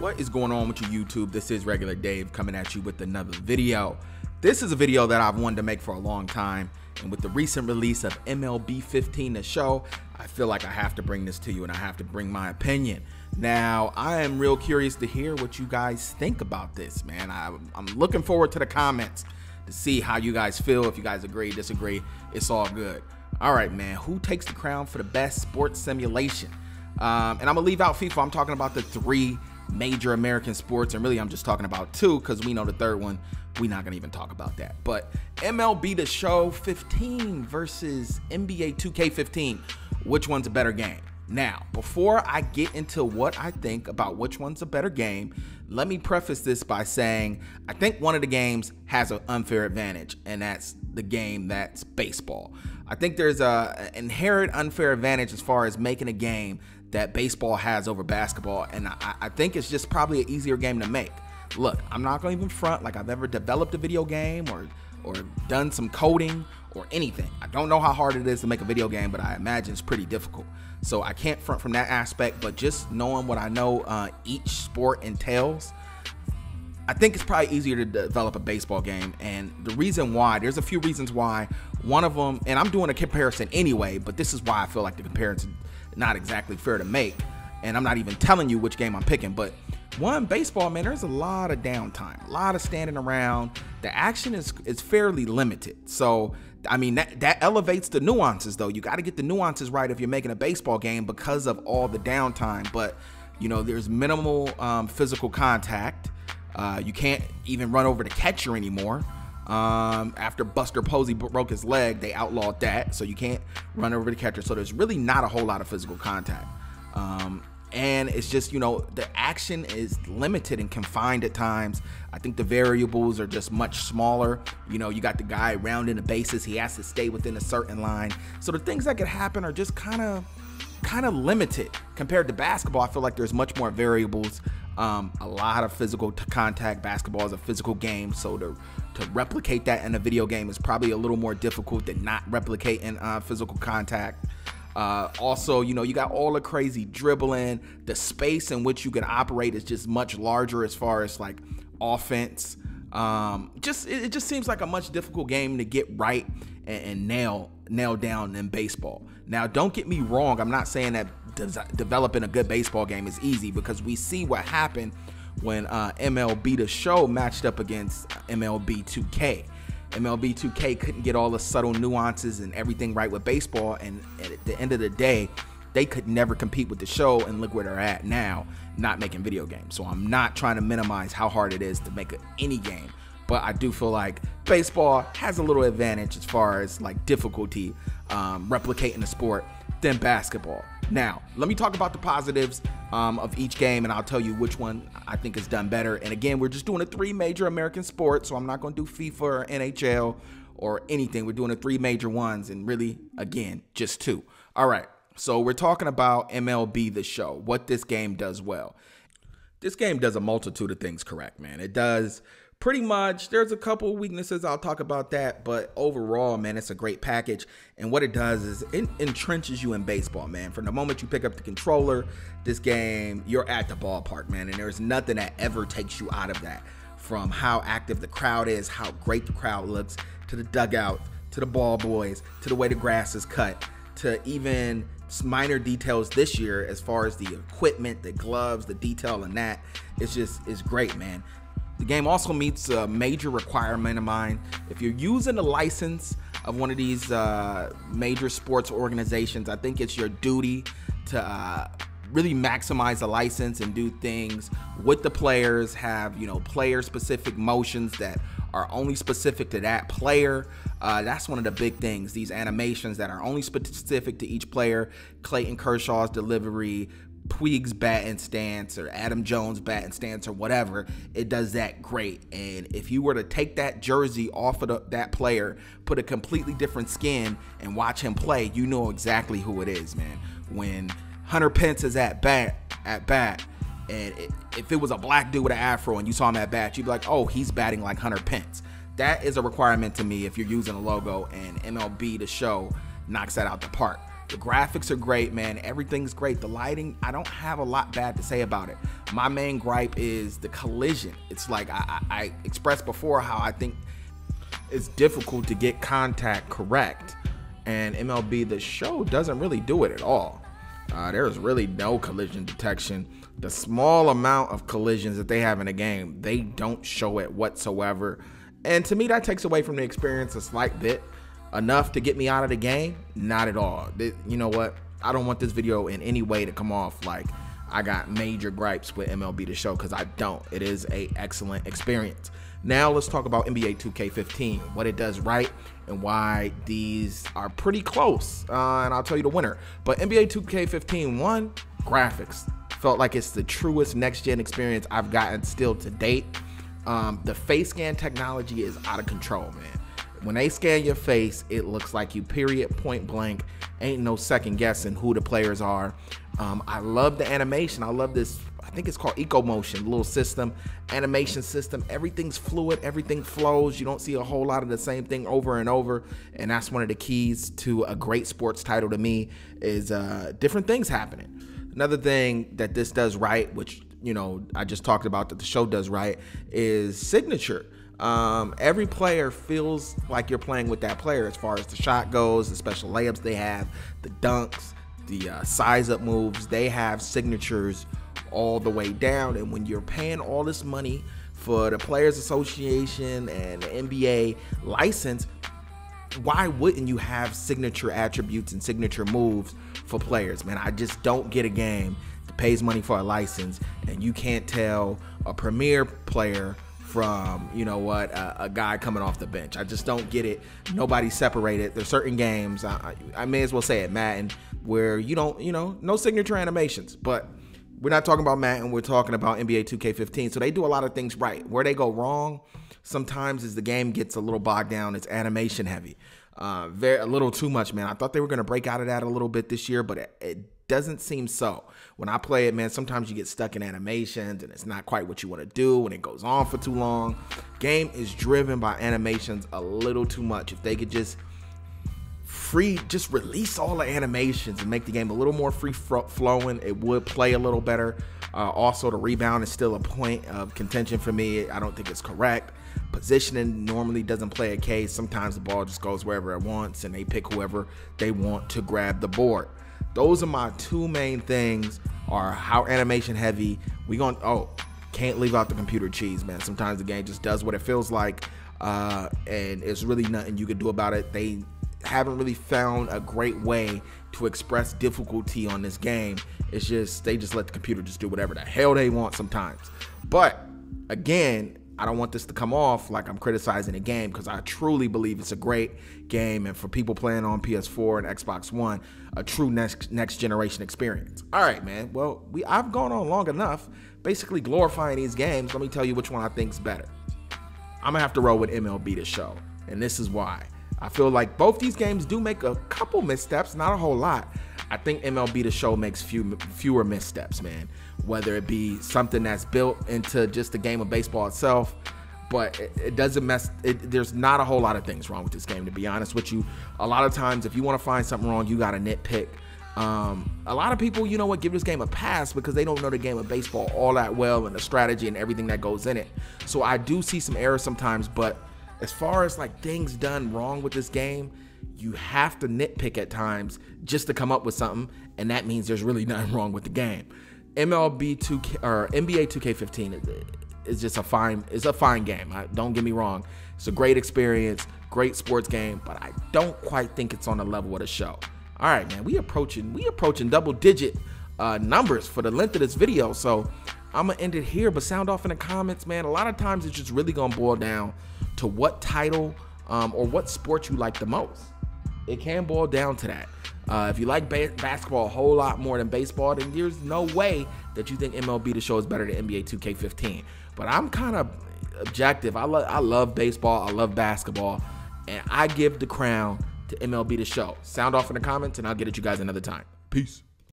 What is going on with you, YouTube? This is Regular Dave coming at you with another video. This is a video that I've wanted to make for a long time, and with the recent release of MLB 15, the show, I feel like I have to bring this to you and I have to bring my opinion. Now, I am real curious to hear what you guys think about this, man. I'm looking forward to the comments to see how you guys feel. If you guys agree, disagree, it's all good. All right, man, who takes the crown for the best sports simulation? And I'm gonna leave out FIFA. I'm talking about the three major American sports, and really I'm just talking about two because we know the third one, we're not gonna even talk about that. But MLB The Show 15 versus NBA 2K15, which one's a better game? Now, before I get into what I think about which one's a better game, let me preface this by saying I think one of the games has an unfair advantage, and that's the game that's baseball. I think there's an inherent unfair advantage as far as making a game that baseball has over basketball, and I think it's just probably an easier game to make. Look, I'm not gonna even front like I've ever developed a video game or done some coding or anything. I don't know how hard it is to make a video game, but I imagine it's pretty difficult. So I can't front from that aspect, but just knowing what I know each sport entails, I think it's probably easier to develop a baseball game. And the reason why, there's a few reasons why. One of them, and I'm doing a comparison anyway, but this is why I feel like the comparison not exactly fair to make, and I'm not even telling you which game I'm picking. But one, baseball, man, there's a lot of downtime, a lot of standing around. The action is fairly limited. So I mean, that elevates the nuances, though. You got to get the nuances right if you're making a baseball game because of all the downtime. But you know, there's minimal physical contact. You can't even run over the catcher anymore. After Buster Posey broke his leg, they outlawed that, so you can't run over the catcher. So there's really not a whole lot of physical contact. And it's just, you know, the action is limited and confined at times. I think the variables are just much smaller. You know, you got the guy rounding the bases. He has to stay within a certain line. So the things that could happen are just kind of limited. Compared to basketball, I feel like there's much more variables. A lot of physical contact. Basketball is a physical game, so to replicate that in a video game is probably a little more difficult than not replicating physical contact. Also, you know, you got all the crazy dribbling. The space in which you can operate is just much larger as far as like offense. It just seems like a much difficult game to get right and nail down than baseball. Now, don't get me wrong. I'm not saying that developing a good baseball game is easy, because we see what happened when MLB The Show matched up against MLB 2K. MLB 2K couldn't get all the subtle nuances and everything right with baseball, and at the end of the day, they could never compete with the show, and look where they're at now, not making video games. So I'm not trying to minimize how hard it is to make any game, but I do feel like baseball has a little advantage as far as like difficulty replicating the sport than basketball. Now, let me talk about the positives of each game, and I'll tell you which one I think is done better. And again, we're just doing the three major American sports, so I'm not going to do FIFA or NHL or anything. We're doing the three major ones, and really, again, just two. All right, so we're talking about MLB The Show, what this game does well. This game does a multitude of things correct, man. It does pretty much. There's a couple weaknesses, I'll talk about that, but overall, man, it's a great package. And what it does is it entrenches you in baseball, man. From the moment you pick up the controller, this game, you're at the ballpark, man, and there's nothing that ever takes you out of that. From how active the crowd is, how great the crowd looks, to the dugout, to the ball boys, to the way the grass is cut, to even minor details this year as far as the equipment, the gloves, the detail in that. It's great, man. The game also meets a major requirement of mine. If you're using the license of one of these major sports organizations, I think it's your duty to really maximize the license and do things with the players, have, you know, player-specific motions that are only specific to that player. That's one of the big things, these animations that are only specific to each player. Clayton Kershaw's delivery, Puig's batting stance, or Adam Jones' batting stance, or whatever, it does that great. And if you were to take that jersey off of that player, put a completely different skin, and watch him play, you know exactly who it is, man. When Hunter Pence is at bat, and if it was a black dude with an afro and you saw him at bat, you'd be like, oh, he's batting like Hunter Pence. That is a requirement to me if you're using a logo, and MLB The Show knocks that out the park. The graphics are great, man. Everything's great. The lighting, I don't have a lot bad to say about it. My main gripe is the collision. It's like I expressed before how I think it's difficult to get contact correct, and MLB The Show doesn't really do it at all. There's really no collision detection. The small amount of collisions that they have in a game, they don't show it whatsoever. And to me, that takes away from the experience a slight bit. Enough to get me out of the game? Not at all. You know what? I don't want this video in any way to come off like I got major gripes with MLB The Show, because I don't. It is an excellent experience. Now let's talk about NBA 2K15, what it does right and why these are pretty close. And I'll tell you the winner. But NBA 2K15, one, graphics. Felt like it's the truest next-gen experience I've gotten still to date. The face scan technology is out of control, man. When they scan your face, it looks like you, period, point blank. Ain't no second guessing who the players are. I love the animation. I love this, I think it's called Eco Motion, little system, animation system. Everything's fluid, everything flows. You don't see a whole lot of the same thing over and over. And that's one of the keys to a great sports title to me, is different things happening. Another thing that this does right, which, you know, I just talked about that the show does right, is signature. Every player feels like you're playing with that player as far as the shot goes, the special layups they have, the dunks, the size up moves. They have signatures all the way down. And when you're paying all this money for the Players Association and the NBA license, why wouldn't you have signature attributes and signature moves for players, man? I just don't get a game that pays money for a license and you can't tell a premier player from, you know what, a guy coming off the bench. I just don't get it. Nobody's separated. There's certain games, I may as well say it, Madden, where you don't, you know, no signature animations. But we're not talking about Madden, we're talking about NBA 2K15. So they do a lot of things right. Where they go wrong sometimes is the game gets a little bogged down. It's animation heavy. A little too much, man. I thought they were going to break out of that a little bit this year, but it doesn't seem so. When I play it, man, sometimes you get stuck in animations and it's not quite what you want to do and it goes on for too long. Game is driven by animations a little too much. If they could just release all the animations and make the game a little more free flowing, it would play a little better. Also, the rebound is still a point of contention for me. I don't think it's correct. Positioning normally doesn't play a case. Sometimes the ball just goes wherever it wants and they pick whoever they want to grab the board. Those are my two main things, are how animation heavy. Can't leave out the computer cheese, man. Sometimes the game just does what it feels like, and it's really nothing you can do about it. They haven't really found a great way to express difficulty on this game. It's just, they just let the computer just do whatever the hell they want sometimes. But again, I don't want this to come off like I'm criticizing the game, because I truly believe it's a great game, and for people playing on PS4 and Xbox One, a true next generation experience. All right, man. Well, I've gone on long enough basically glorifying these games. Let me tell you which one I think's better. I'm gonna have to roll with MLB The Show, and this is why. I feel like both these games do make a couple missteps, not a whole lot. I think MLB The Show makes fewer missteps, man. Whether it be something that's built into just the game of baseball itself, but it doesn't there's not a whole lot of things wrong with this game, to be honest with you. A lot of times, if you want to find something wrong, you got to nitpick. A lot of people, you know what, give this game a pass because they don't know the game of baseball all that well and the strategy and everything that goes in it. So I do see some errors sometimes, but as far as like things done wrong with this game, you have to nitpick at times just to come up with something, and that means there's really nothing wrong with the game. NBA 2K15 is just a fine game. Don't get me wrong. It's a great experience, great sports game, but I don't quite think it's on the level of the show. All right, man, we approaching double-digit numbers for the length of this video, so I'm gonna end it here. But sound off in the comments, man. A lot of times it's just really gonna boil down to what title or what sport you like the most. It can boil down to that. If you like basketball a whole lot more than baseball, then there's no way that you think MLB The Show is better than NBA 2K15. But I'm kind of objective. I love baseball. I love basketball. And I give the crown to MLB The Show. Sound off in the comments, and I'll get at you guys another time. Peace.